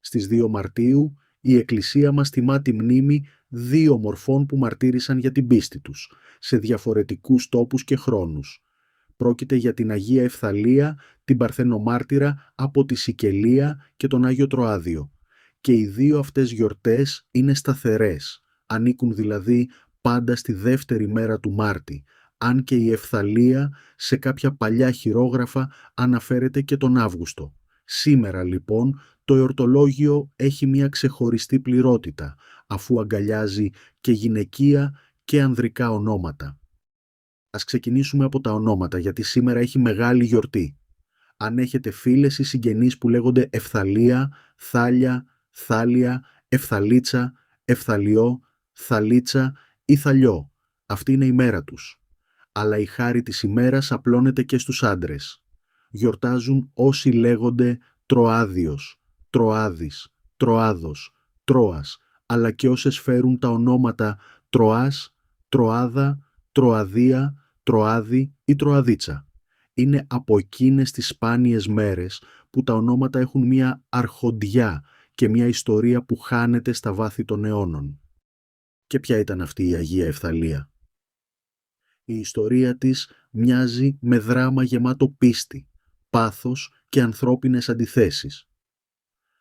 Στις 2 Μαρτίου η Εκκλησία μας τιμά τη μνήμη 2 μορφών που μαρτύρησαν για την πίστη τους, σε διαφορετικούς τόπους και χρόνους. Πρόκειται για την Αγία Ευθαλία, την Παρθενομάρτυρα από τη Σικελία και τον Άγιο Τροάδιο. Και οι 2 αυτές γιορτές είναι σταθερές, ανήκουν δηλαδή πάντα στη δεύτερη μέρα του Μάρτη, αν και η Ευθαλία σε κάποια παλιά χειρόγραφα αναφέρεται και τον Αύγουστο. Σήμερα λοιπόν το εορτολόγιο έχει μια ξεχωριστή πληρότητα, αφού αγκαλιάζει και γυναικεία και ανδρικά ονόματα. Ας ξεκινήσουμε από τα ονόματα, γιατί σήμερα έχει μεγάλη γιορτή. Αν έχετε φίλες ή συγγενείς που λέγονται Ευθαλία, Θάλια, Θάλια, Ευθαλίτσα, Ευθαλιό, Θαλίτσα ή Θαλιό, αυτή είναι η μέρα τους. Αλλά η χάρη της ημέρας απλώνεται και στους άντρες. Γιορτάζουν όσοι λέγονται Τροάδιος, Τροάδης, Τροάδος, Τρόας, αλλά και όσες φέρουν τα ονόματα Τροάς, Τροάδα, Τροαδία, Τροάδη ή Τροαδίτσα. Είναι από εκείνες τις σπάνιες μέρες που τα ονόματα έχουν μια αρχοντιά και μια ιστορία που χάνεται στα βάθη των αιώνων. Και ποια ήταν αυτή η Αγία Ευθαλία? Η ιστορία της μοιάζει με δράμα γεμάτο πίστη, πάθος και ανθρώπινες αντιθέσεις.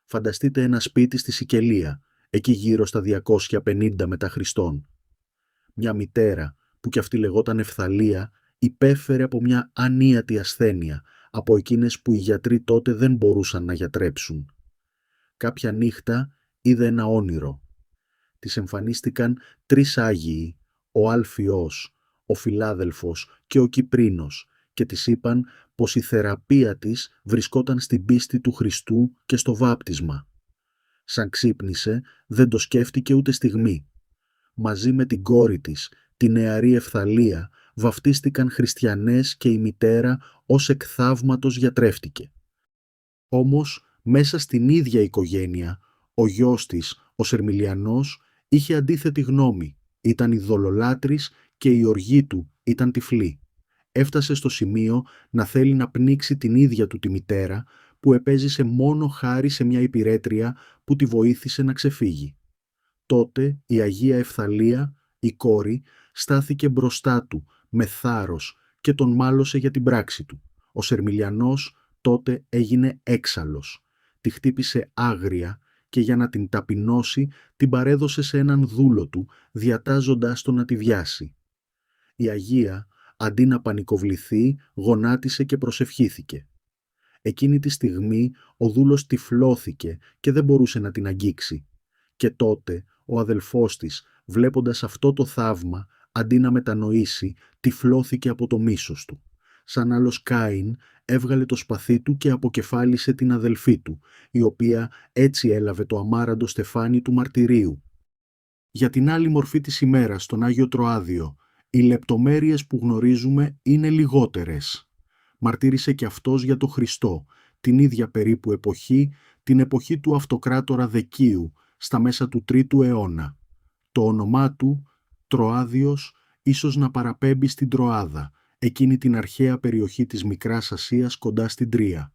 Φανταστείτε ένα σπίτι στη Σικελία, εκεί γύρω στα 250 μετά Χριστόν. Μια μητέρα, που κι αυτή λεγόταν Ευθαλία, υπέφερε από μια ανίατη ασθένεια, από εκείνες που οι γιατροί τότε δεν μπορούσαν να γιατρέψουν. Κάποια νύχτα είδε ένα όνειρο. Της εμφανίστηκαν 3 Άγιοι, ο Άλφιος, ο Φιλάδελφος και ο Κυπρίνος, και της είπαν πως η θεραπεία της βρισκόταν στην πίστη του Χριστού και στο βάπτισμα. Σαν ξύπνησε, δεν το σκέφτηκε ούτε στιγμή. Μαζί με την κόρη της, τη νεαρή Ευθαλία, βαφτίστηκαν χριστιανές και η μητέρα ως εκ θαύματος γιατρεύτηκε. Όμως, μέσα στην ίδια οικογένεια, ο γιος της, ο Σερμιλιανός, είχε αντίθετη γνώμη. Ήταν ειδωλολάτρης και η οργή του ήταν τυφλή. Έφτασε στο σημείο να θέλει να πνίξει την ίδια του τη μητέρα, που επέζησε μόνο χάρη σε μια υπηρέτρια που τη βοήθησε να ξεφύγει. Τότε η Αγία Ευθαλία, η κόρη, στάθηκε μπροστά του με θάρρος και τον μάλωσε για την πράξη του. Ο Σερμιλιανός τότε έγινε έξαλλος. Τη χτύπησε άγρια και για να την ταπεινώσει την παρέδωσε σε έναν δούλο του, διατάζοντάς τον να τη βιάσει. Η Αγία, αντί να πανικοβληθεί, γονάτισε και προσευχήθηκε. Εκείνη τη στιγμή ο δούλος τυφλώθηκε και δεν μπορούσε να την αγγίξει. Και τότε ο αδελφός της, βλέποντας αυτό το θαύμα, αντί να μετανοήσει, τυφλώθηκε από το μίσος του. Σαν άλλος Κάιν, έβγαλε το σπαθί του και αποκεφάλισε την αδελφή του, η οποία έτσι έλαβε το αμάραντο στεφάνι του μαρτυρίου. Για την άλλη μορφή της ημέρας, τον Άγιο Τροάδιο, οι λεπτομέρειες που γνωρίζουμε είναι λιγότερες. Μαρτύρησε και αυτός για το Χριστό, την ίδια περίπου εποχή, την εποχή του αυτοκράτορα Δεκίου, στα μέσα του 3ου αιώνα. Το όνομά του, Τροάδιος, ίσως να παραπέμπει στην Τροάδα, εκείνη την αρχαία περιοχή της Μικράς Ασίας κοντά στην Τρία.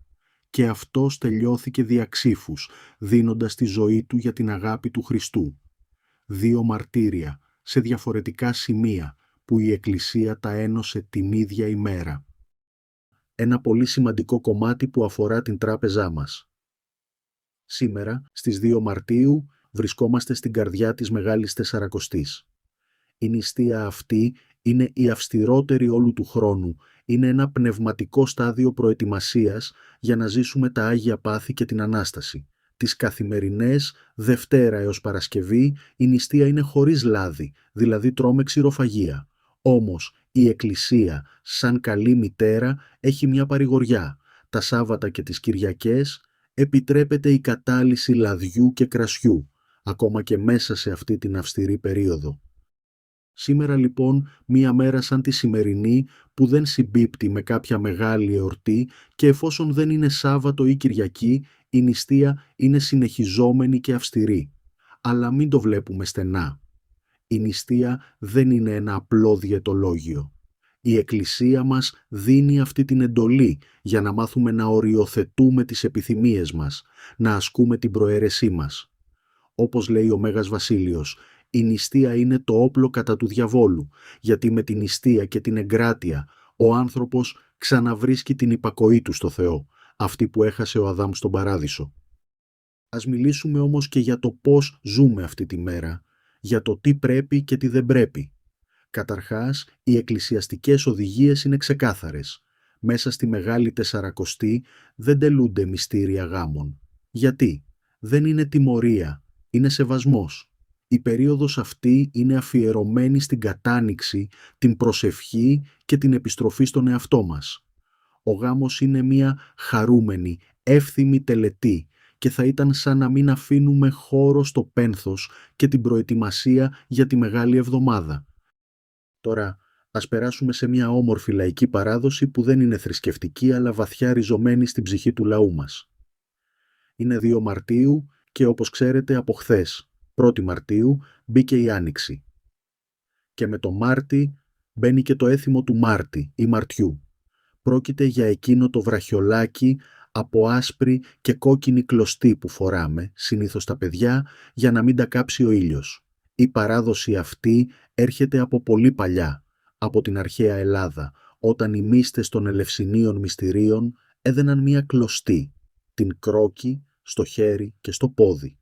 Και αυτός τελειώθηκε δια ξύφους, δίνοντας τη ζωή του για την αγάπη του Χριστού. 2 μαρτύρια, σε διαφορετικά σημεία, που η Εκκλησία τα ένωσε την ίδια ημέρα. Ένα πολύ σημαντικό κομμάτι που αφορά την τράπεζά μας. Σήμερα, στις 2 Μαρτίου, βρισκόμαστε στην καρδιά της Μεγάλης Τεσσαρακοστής. Η νηστεία αυτή είναι η αυστηρότερη όλου του χρόνου. Είναι ένα πνευματικό στάδιο προετοιμασίας για να ζήσουμε τα Άγια Πάθη και την Ανάσταση. Τις καθημερινές, Δευτέρα έως Παρασκευή, η νηστεία είναι χωρίς λάδι, δηλαδή τρώμε ξηροφαγία. Όμως η Εκκλησία, σαν καλή μητέρα, έχει μια παρηγοριά. Τα Σάββατα και τις Κυριακές επιτρέπεται η κατάλυση λαδιού και κρασιού, ακόμα και μέσα σε αυτή την αυστηρή περίοδο. Σήμερα λοιπόν, μία μέρα σαν τη σημερινή, που δεν συμπίπτει με κάποια μεγάλη εορτή και εφόσον δεν είναι Σάββατο ή Κυριακή, η νηστεία είναι συνεχιζόμενη και αυστηρή. Αλλά μην το βλέπουμε στενά. Η νηστεία δεν είναι ένα απλό διαιτολόγιο. Η Εκκλησία μας δίνει αυτή την εντολή για να μάθουμε να οριοθετούμε τις επιθυμίες μας, να ασκούμε την προαίρεσή μας. Όπως λέει ο Μέγας Βασίλειος, η νηστεία είναι το όπλο κατά του διαβόλου, γιατί με την νηστεία και την εγκράτεια ο άνθρωπος ξαναβρίσκει την υπακοή του στο Θεό, αυτή που έχασε ο Αδάμ στον Παράδεισο. Ας μιλήσουμε όμως και για το πώς ζούμε αυτή τη μέρα, για το τι πρέπει και τι δεν πρέπει. Καταρχάς, οι εκκλησιαστικές οδηγίες είναι ξεκάθαρες. Μέσα στη Μεγάλη Τεσσαρακοστή δεν τελούνται μυστήρια γάμων. Γιατί? Δεν είναι τιμωρία, είναι σεβασμός. Η περίοδος αυτή είναι αφιερωμένη στην κατάνοιξη, την προσευχή και την επιστροφή στον εαυτό μας. Ο γάμος είναι μια χαρούμενη, εύθυμη τελετή και θα ήταν σαν να μην αφήνουμε χώρο στο πένθος και την προετοιμασία για τη Μεγάλη Εβδομάδα. Τώρα, ας περάσουμε σε μια όμορφη λαϊκή παράδοση που δεν είναι θρησκευτική αλλά βαθιά ριζωμένη στην ψυχή του λαού μας. Είναι 2 Μαρτίου και όπως ξέρετε από χθες, 1η Μαρτίου, μπήκε η Άνοιξη. Και με το Μάρτι μπαίνει και το έθιμο του Μάρτη ή Μαρτιού. Πρόκειται για εκείνο το βραχιολάκι από άσπρη και κόκκινη κλωστή που φοράμε, συνήθως τα παιδιά, για να μην τα κάψει ο ήλιος. Η παράδοση αυτή έρχεται από πολύ παλιά, από την αρχαία Ελλάδα, όταν οι μύστες των Ελευσινίων μυστηρίων έδαιναν μία κλωστή, την κρόκη, στο χέρι και στο πόδι.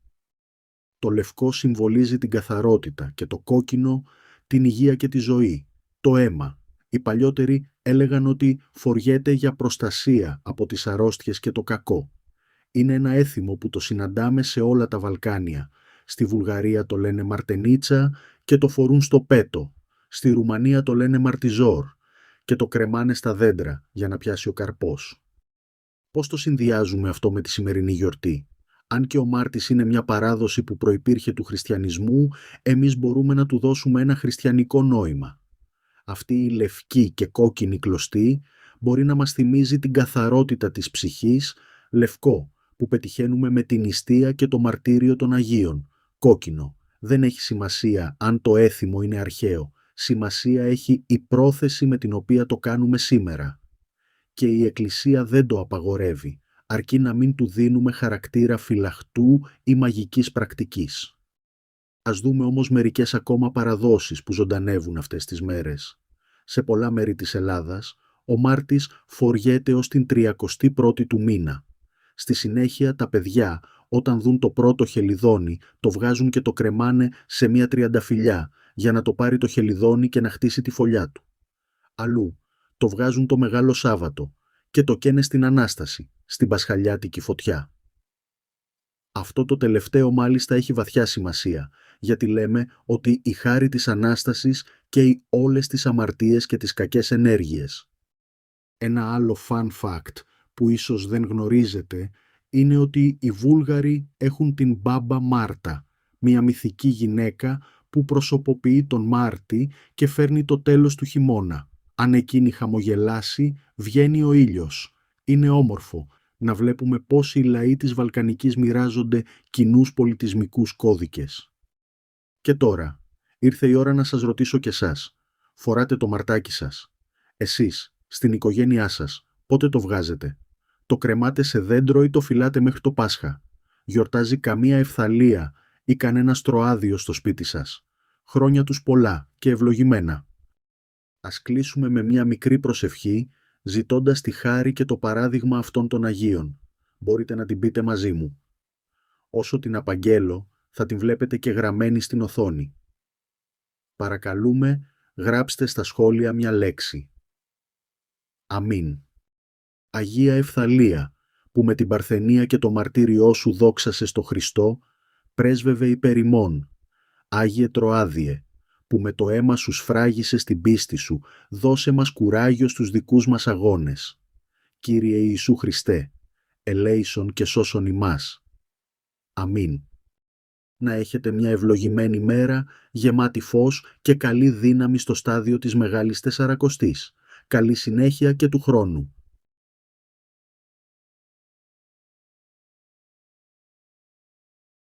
Το λευκό συμβολίζει την καθαρότητα και το κόκκινο την υγεία και τη ζωή, το αίμα. Οι παλιότεροι έλεγαν ότι φοριέται για προστασία από τις αρρώστιες και το κακό. Είναι ένα έθιμο που το συναντάμε σε όλα τα Βαλκάνια. Στη Βουλγαρία το λένε μαρτενίτσα και το φορούν στο πέτο. Στη Ρουμανία το λένε μαρτιζόρ και το κρεμάνε στα δέντρα για να πιάσει ο καρπός. Πώς το συνδυάζουμε αυτό με τη σημερινή γιορτή? Αν και ο Μάρτης είναι μια παράδοση που προϋπήρχε του χριστιανισμού, εμείς μπορούμε να του δώσουμε ένα χριστιανικό νόημα. Αυτή η λευκή και κόκκινη κλωστή μπορεί να μας θυμίζει την καθαρότητα της ψυχής, λευκό, που πετυχαίνουμε με την νηστεία και το μαρτύριο των Αγίων. Κόκκινο. Δεν έχει σημασία αν το έθιμο είναι αρχαίο. Σημασία έχει η πρόθεση με την οποία το κάνουμε σήμερα. Και η Εκκλησία δεν το απαγορεύει, αρκεί να μην του δίνουμε χαρακτήρα φυλαχτού ή μαγικής πρακτικής. Ας δούμε όμως μερικές ακόμα παραδόσεις που ζωντανεύουν αυτές τις μέρες. Σε πολλά μέρη της Ελλάδας, ο Μάρτης φοριέται ως την 31η του μήνα. Στη συνέχεια τα παιδιά, όταν δουν το πρώτο χελιδόνι, το βγάζουν και το κρεμάνε σε μια τριανταφυλλιά για να το πάρει το χελιδόνι και να χτίσει τη φωλιά του. Αλλού, το βγάζουν το Μεγάλο Σάββατο και το καίνε στην Ανάσταση, στην Πασχαλιάτικη φωτιά. Αυτό το τελευταίο μάλιστα έχει βαθιά σημασία, γιατί λέμε ότι η χάρη της Ανάστασης καίει όλες τις αμαρτίες και τις κακές ενέργειες. Ένα άλλο fun fact που ίσως δεν γνωρίζετε είναι ότι οι Βούλγαροι έχουν την Μπάμπα Μάρτα, μια μυθική γυναίκα που προσωποποιεί τον Μάρτη και φέρνει το τέλος του χειμώνα. Αν εκείνη χαμογελάσει, βγαίνει ο ήλιος. Είναι όμορφο να βλέπουμε πώς οι λαοί της Βαλκανικής μοιράζονται κοινούς πολιτισμικούς κώδικες. Και τώρα, ήρθε η ώρα να σας ρωτήσω κι εσάς. Φοράτε το μαρτάκι σας? Εσείς, στην οικογένειά σας, πότε το βγάζετε? Το κρεμάτε σε δέντρο ή το φυλάτε μέχρι το Πάσχα? Γιορτάζει καμία Ευθαλία ή κανένα στροάδιο στο σπίτι σας? Χρόνια τους πολλά και ευλογημένα. Ας κλείσουμε με μια μικρή προσευχή, ζητώντας τη χάρη και το παράδειγμα αυτών των Αγίων. Μπορείτε να την πείτε μαζί μου. Όσο την απαγγέλω, θα την βλέπετε και γραμμένη στην οθόνη. Παρακαλούμε, γράψτε στα σχόλια μια λέξη. Αμήν. Αγία Ευθαλία, που με την παρθενία και το μαρτύριό σου δόξασε στο Χριστό, πρέσβευε υπέρ ημών. Άγιε Τροάδιε, που με το αίμα σου σφράγισε στην πίστη σου, δώσε μας κουράγιο στους δικούς μας αγώνες. Κύριε Ιησού Χριστέ, ελέησον και σώσον ημάς. Αμήν. Να έχετε μια ευλογημένη μέρα, γεμάτη φως και καλή δύναμη στο στάδιο της Μεγάλης Τεσσαρακοστής. Καλή συνέχεια και του χρόνου.